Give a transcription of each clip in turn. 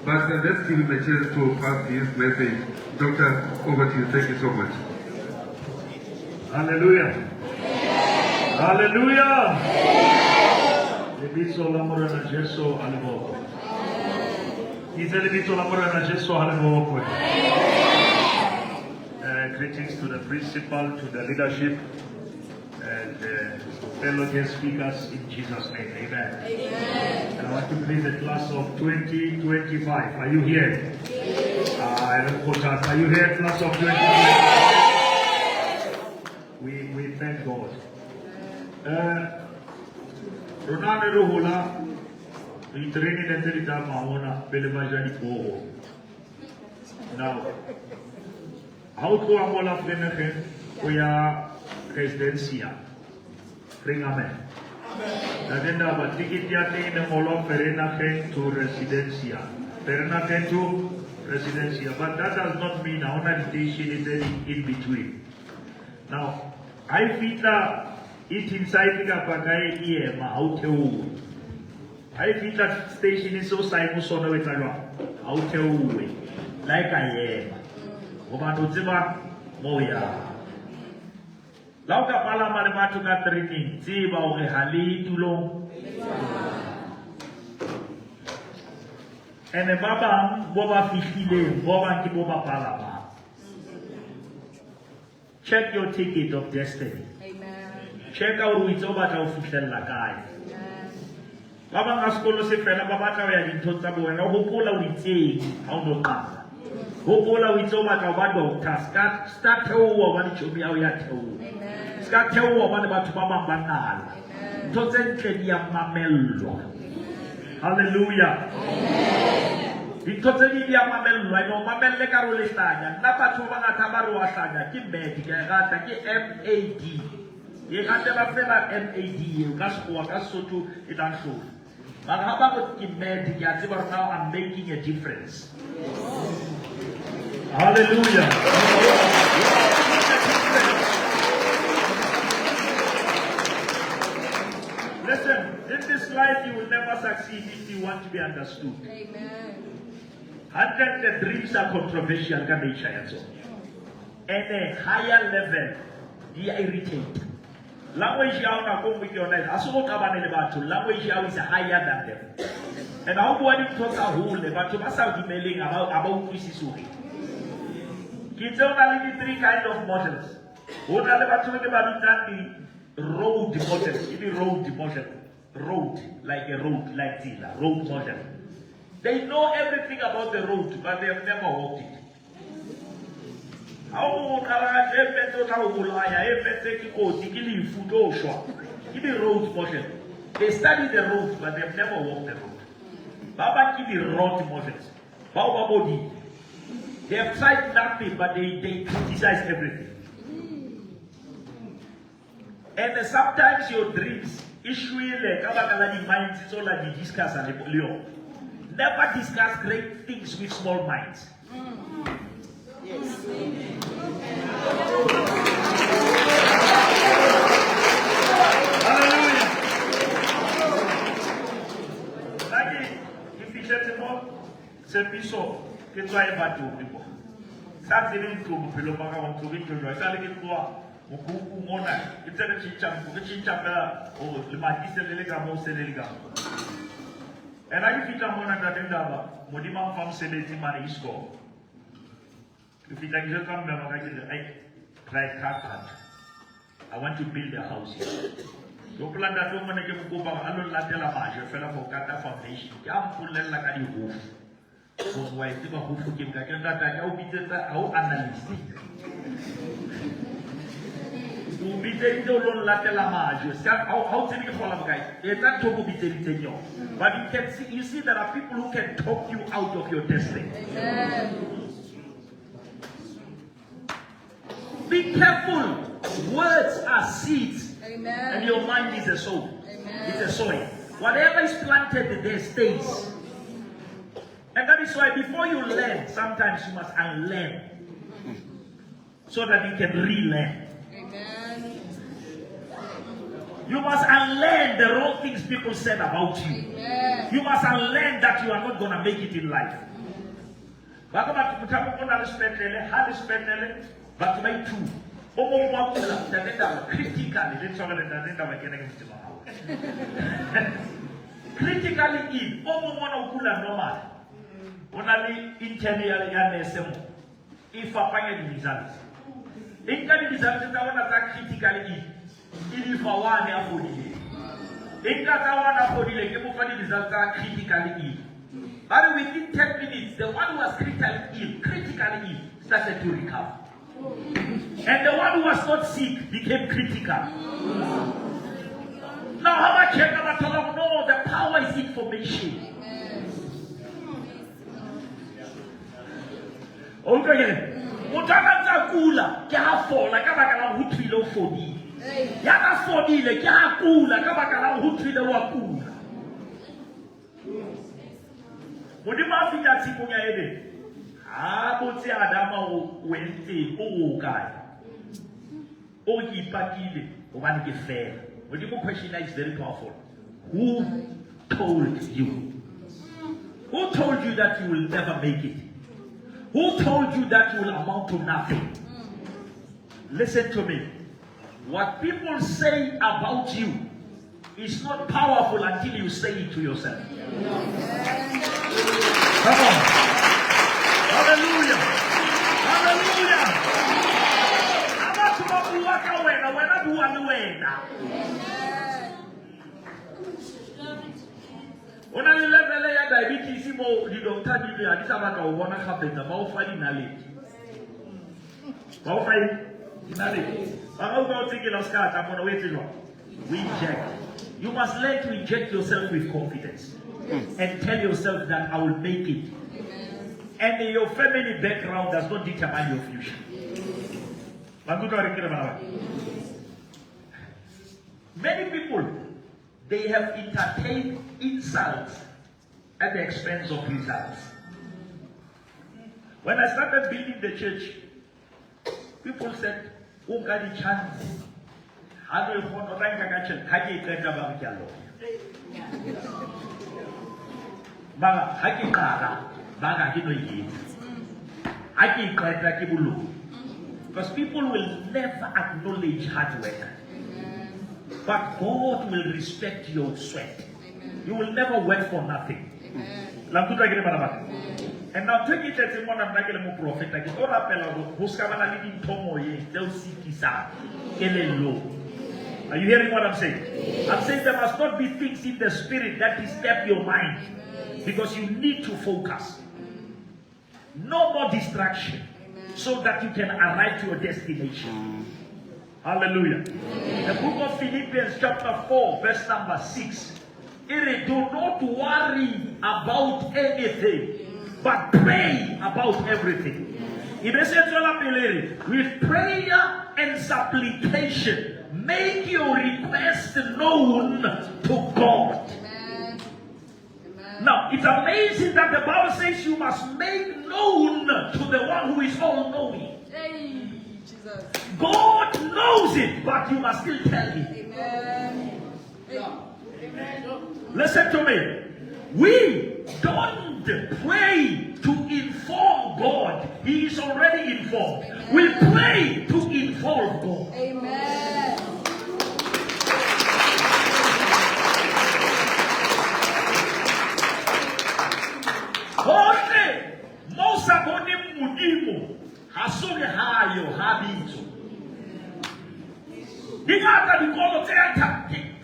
But let's give him a chance to pass his message. Doctor, over to you. Thank you so much. Hallelujah. Hallelujah. Lebitso la morena Jesu aliboko. Itse lebitso la morena Jesu aliboko. Greetings to the principal, to the leadership, and fellow guest speakers in Jesus' name. Amen. Amen. And I want to greet the class of 2025. Are you here? Are you here, class of 2025? We thank God. Ronaldo Rohula, we training the Terita Mahona, Belevajani Poho. Now, how to Amola Flenachen, we are residencia. Bring amen. Agenda but ticket yate the molo perenachen to residencia. Perenachen to residencia. But that does not mean our meditation is in between. Now, I feel it inside the Pagai EM out. I feel that station is so Simon with a out like I am. Omanuziba Moya. Lauka pala marimatu ka training, ziba o hali tulong. Ene baba boba fishile, boba ki boba palama. Check your ticket of destiny. Amen. Check out which over to official lakai. Baba ngaskolo se fela baba ta ya dintotsa bo wena ho pola o itse ha o no qala. Ho pola o itse o batla ba doctor start ho wa ba dichomi ya o ya theo. Ska theo wa ba le batho ba bang ba nala. Ntho tse ntle di ya mamello. Hallelujah. Dintho tse di ya mamello I no mamelle ka ro le hlanya. Nna batho ba ngata ba re wa hlanya ke med ke rata ke MAD. Ye gate ba fela MAD o ka sekgowa ka Sotho e tla hlola. But how about ke med ke a tseba now I'm making a difference. Hallelujah. Listen, in this life you will never succeed if you want to be understood. Amen. And the dreams are controversial, and a higher level, they irritate. Language language is higher than them. And how do I talk a whole but to myself emailing about this story? Kids only three kind of models. What are the road model? Give me road model. Road, like a road, like Zilla. Road model. They know everything about the road, but they have never walked it. Give me road model. They study the road, but they have never walked the road. Baba give me road models. Baba they have tried nothing, but they criticize everything. And sometimes your dreams, minds, it's all like you discuss and never discuss great things with small minds. Yes. Hallelujah. Lagi, Ephesians 4, c'est puissant. Que toi et pas tout. Ça, c'est une tour, puis le maga, on trouve une tour. Ça, c'est quoi? On coupe, on a. Il s'est dit, le matin, c'est le gamo, c'est le gamo. Et là, il fit un bon d'abord. Mon dimanche, femme, c'est le dimanche, il score. Il fit un jeu comme même, I want to build a house here. Donc là, d'abord, on a dit, on va aller là, la marge, je fais la foundation. Il y a un peu de la calibre. Because why is it who forgive that? You're not how be that how analyze. Who be the don't let the lamage. How to be follow guys? It's not to be the but you can see there are people who can talk you out of your destiny. Amen. Be careful. Words are seeds. Amen. And your mind is a soul. Amen. It's a soil. Whatever is planted there stays. And that is why before you learn, sometimes you must unlearn. So that you can relearn. Amen. You must unlearn the wrong things people said about you. Amen. You must unlearn that you are not going to make it in life. Baka batho motho mo na respectele, ha respectele, batho ba itu. O mo mo kula, tatenda critically, le tswa le tatenda ba kena ke motho wa. Critically in, o mo mona o kula normal. Ona le internal ya nesemo. Ifapanya di results. Inka di results tsa bona tsa critically in. Ili fa wane a fodile. Inka tsa wana fodile ke mo fa di results tsa critically in. But within 10 minutes, the one who was critically ill, started to recover. And the one who was not sick became critical. Now, how much you know the power is information. Okay. Mutaka kula, kya fola, kaba kala hutwilo fodi. Yaka fodi le kya kula, kaba kala hutwilo wakula. Modima fita siku nya ede. Abotse Adama wente okai. Oyipakile obani ke fair. Modimo question is very powerful. Who told you? Who told you that you will never make it? Who told you that you will amount to nothing? Listen to me. What people say about you is not powerful until you say it to yourself. Come on. Hallelujah. Hallelujah. Ona le level ya diabetes mo di doctor di ya di sabaka o bona kgapetsa ba o fa dinaledi. Ba o fa dinaledi. Ba go go tsikela ska ta bona o etse jwa. We inject. You must learn to inject yourself with confidence and tell yourself that I will make it. And your family background does not determine your future. Many people, they have entertained insults at the expense of results. When I started building the church, people said, "Oh, God, the chance." I will hold on like a church. How do you get about your law? Baga, haki kara, baga hino yi. Haki kara kibulu. Because people will never acknowledge hard work. But God will respect your sweat. You will never work for nothing. And now take it as a one and like a prophet. Like it all appella who's coming and living tomo ye, they'll see kisa, low. Are you hearing what I'm saying? I'm saying there must not be things in the spirit that disturb your mind. Because you need to focus. No more distraction. So that you can arrive to your destination. Hallelujah. The book of Philippians chapter 4 verse number 6. Do not worry about anything, but pray about everything. With prayer and supplication, make your request known to God. Now, it's amazing that the Bible says you must make known to the one who is all-knowing. Hey, Jesus. God knows it, but you must still tell him. Amen. Amen. Listen to me. We don't pray to inform God. He is already informed. We pray to involve God. Amen. Mosaboni mudimu hasuri hayo habito. Digata dikolo teata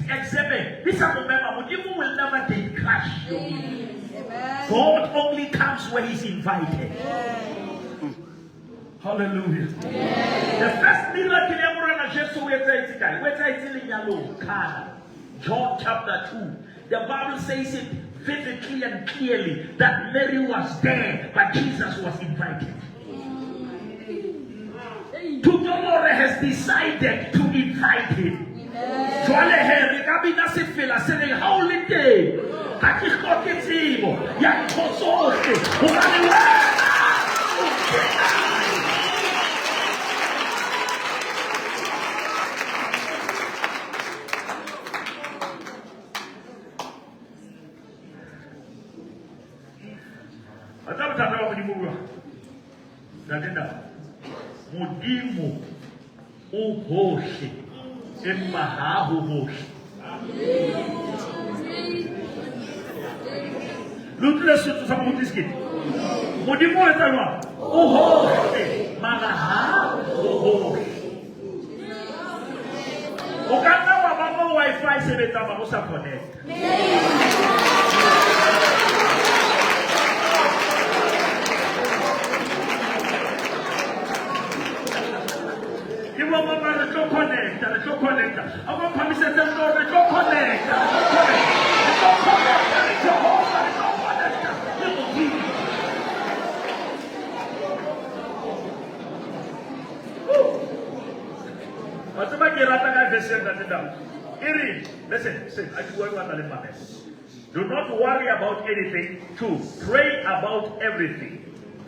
exebe. This mudimu will never take crash. God only comes when he's invited. Hallelujah. The first miracle yamurana Jesu wetaitika. Wetaitili yalo kana. John chapter 2. The Bible says it vividly and clearly that Mary was there, but Jesus was invited. Tudolore has decided to invite him. Holy day. Ataba tata wa modimo bua. Datenda. Modimo o hohle. Emma ha ho hohle. L'autre le surtout ça pour discuter. Modimo est à moi. O hohle. Malaha o hohle. Okanda wa baba Wi-Fi se beta ba sa connect. You want mama to connect, to connect. I want to say them no to connect. What's about the Rataga version that down? Iri, listen, I do want to let do not worry about anything. 2, pray about everything.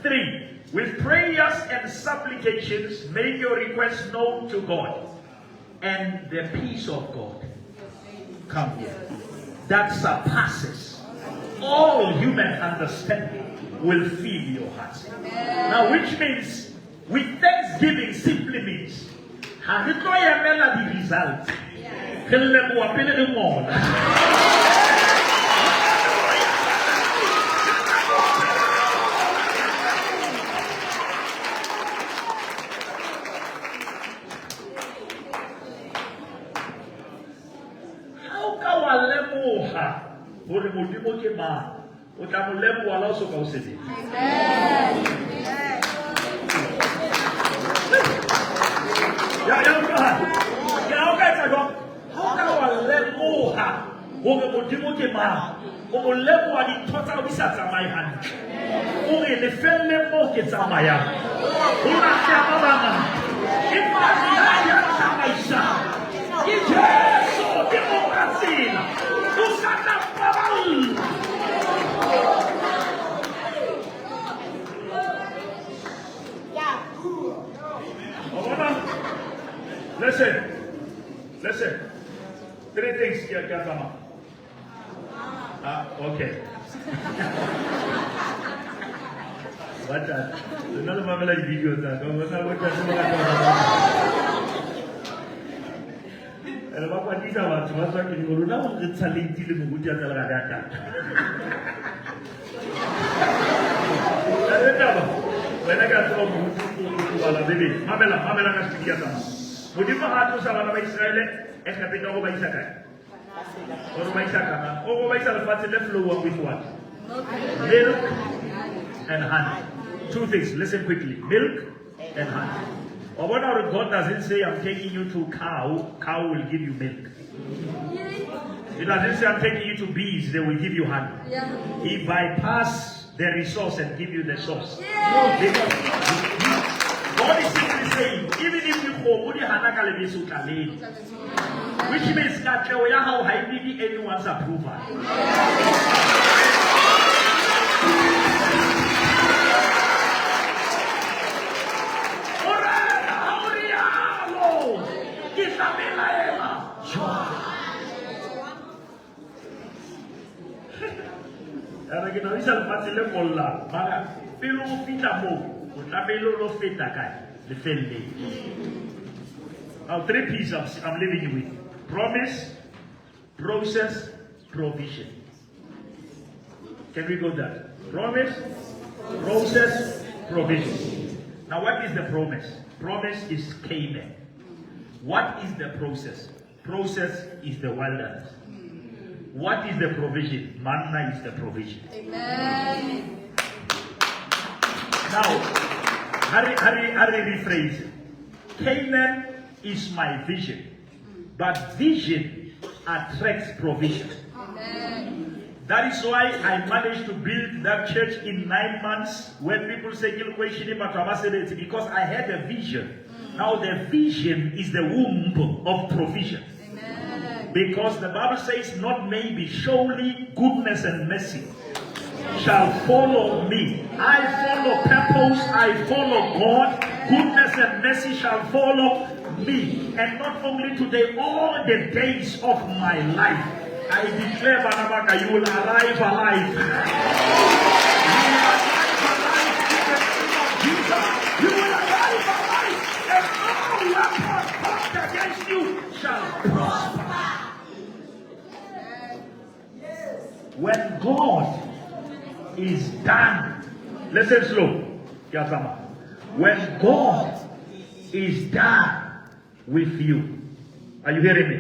3, with prayers and supplications, make your requests known to God, and the peace of God come that surpasses all human understanding will fill your hearts. Now, which means, with thanksgiving simply means, how did I the result? Hore modimo ke mang o tla mo leboha la o soka o sebetsa. Ya o ka etsa jwang ha o ka wa leboha hore modimo ke mang o mo leboha dintho tsa o di sa tsamaye hantle o re lefelle mo ke tsamayang o na tla ba bang empa ya tsamaisa ke Jesu ke mo ratsela o sa tla Listen. 3 things here, Katama. Okay. What that? Another mamma video that. And what these are what was like in Uruna, it's a link to the Muguja Talagata. When I got home, baby, Mamela has to get them. Would you have to Savannah Israel and Captain over Isaka? Or by Isaka? Over by Salafat left lower with what? Milk and honey. 2 things, listen quickly. Milk and honey. Or what our God doesn't say, I'm taking you to cow will give you milk. It doesn't say, I'm taking you to bees, they will give you honey. Yeah. He bypass the resource and give you the source. Yeah. God is simply saying, even if you go, which means that I need anyone's approval. Now 3 pieces I'm leaving you with. Promise, process, provision. Can we go there? Promise, process, provision. Now what is the promise? Promise is Canaan. What is the process? Process is the wilderness. What is the provision? Manna is the provision. Amen. Now, hurry rephrase. Canaan is my vision, but vision attracts provision. Amen. That is why I managed to build that church in 9 months. When people say, it's because I had a vision. Now the vision is the womb of provision. Amen. Because the Bible says, not maybe, surely goodness and mercy shall follow me. I follow purpose, I follow God. Goodness and mercy shall follow me. And not only today, all the days of my life. I declare, Banabaka, you will arrive alive. is done. Listen slow. When God is done with you, are you hearing me?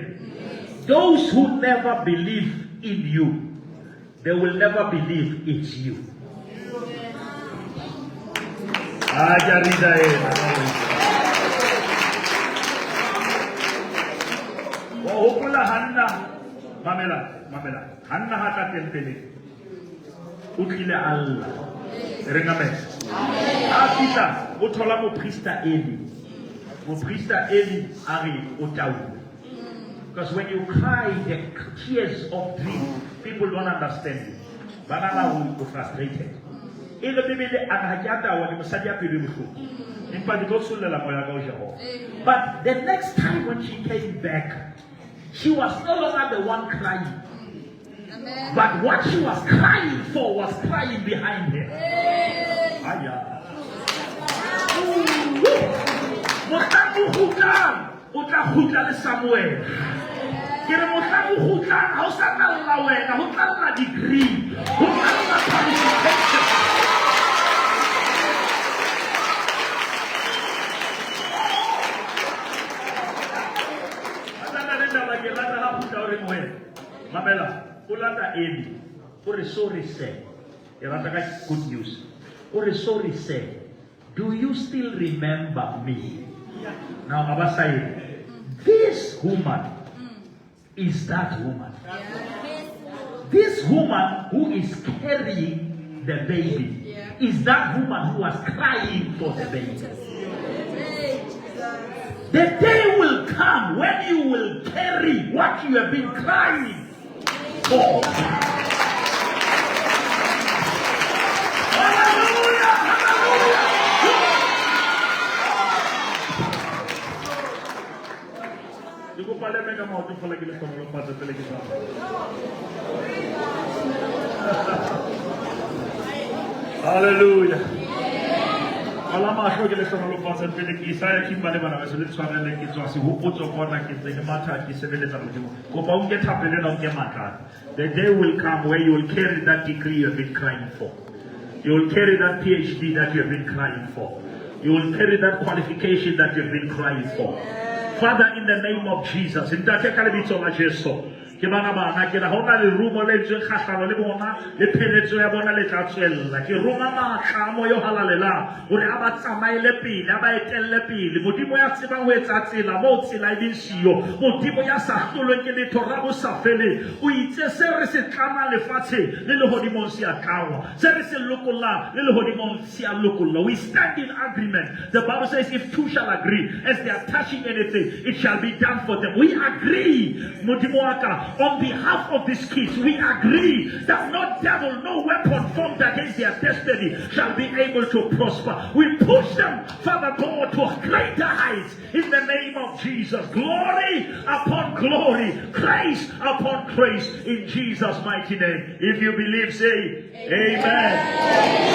Those who never believe in you, they will never believe it's you. Hannah hata tempele. Utlile Allah. Rengamen. Afita, otola mo priester Eli. Mo priester Eli ari otawu. Because when you cry the tears of grief, people don't understand you. Banana will be frustrated. In the Bible, but the next time when she came back, she was no longer the one crying. Amen. But what she was crying for was crying behind her. Samuel. Kira mo tla mo gutlang ha o sa nna la wena ho tla nna degree ho tla nna qualification. Atana le ndaba ke rata ha puta o re mo wena mamela o lata Eli o re sorry sir ke rata ka good news o re sorry sir, do you still remember me? Now Abasai, this woman is that woman. This woman who is carrying the baby is that woman who was crying for the baby. The day will come when you will carry what you have been crying for. Hallelujah! Hallelujah! Hallelujah. Alama shoge le sono lo passa per le Isaiah ki bale bana se le tswana le ki tswa se ho potso bona ki tse matha ki se le tsa modimo go ba unge thapele na unge matha. The day will come where you will carry that degree you have been crying for. You will carry that PhD that you have been crying for. You will carry that qualification that you have been crying for. Father, in the name of Jesus, in that ke bana bana ke ra hona le rumo le tse khahlano le bona le pheletso ya bona le tla tswella ke roma matlamo yo halalela hore a ba tsamaile pele a ba etelle pele modimo ya tsebang ho etsa tsela mo tsela e dinsiyo modimo ya sa hlolwe ke letho ra bo sa fele o itse se re se tlama lefatshe le le hodimo se a tlawa se re se lokolla le le hodimo se a lokolla. We stand in agreement. The Bible says if two shall agree as they are touching anything it shall be done for them. We agree modimo aka on behalf of these kids, we agree that no devil, no weapon formed against their destiny shall be able to prosper. We push them, Father God, to greater heights in the name of Jesus. Glory upon glory, grace upon grace in Jesus' mighty name. If you believe, say Amen.